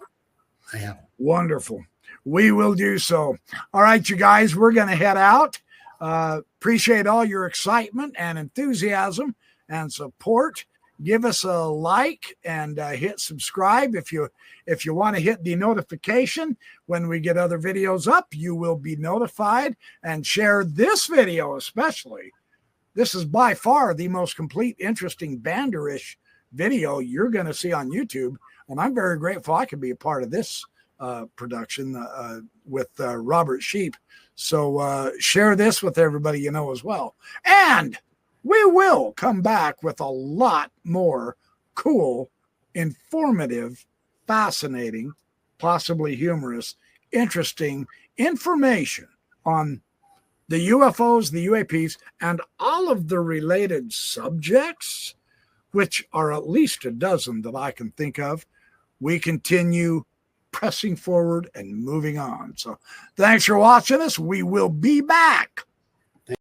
[SPEAKER 2] I have them.
[SPEAKER 1] Wonderful. We will do so. All right, you guys, we're going to head out. Appreciate all your excitement and enthusiasm and support. Give us a like and hit subscribe. If you want to hit the notification when we get other videos up, you will be notified, and share this video especially. This is by far the most complete, interesting Banduric video you're going to see on YouTube, and I'm very grateful I could be a part of this production with Robert Shiepe. So share this with everybody you know as well. And we will come back with a lot more cool, informative, fascinating, possibly humorous, interesting information on the UFOs, the UAPs, and all of the related subjects, which are at least a dozen that I can think of. We continue pressing forward and moving on. So thanks for watching us. We will be back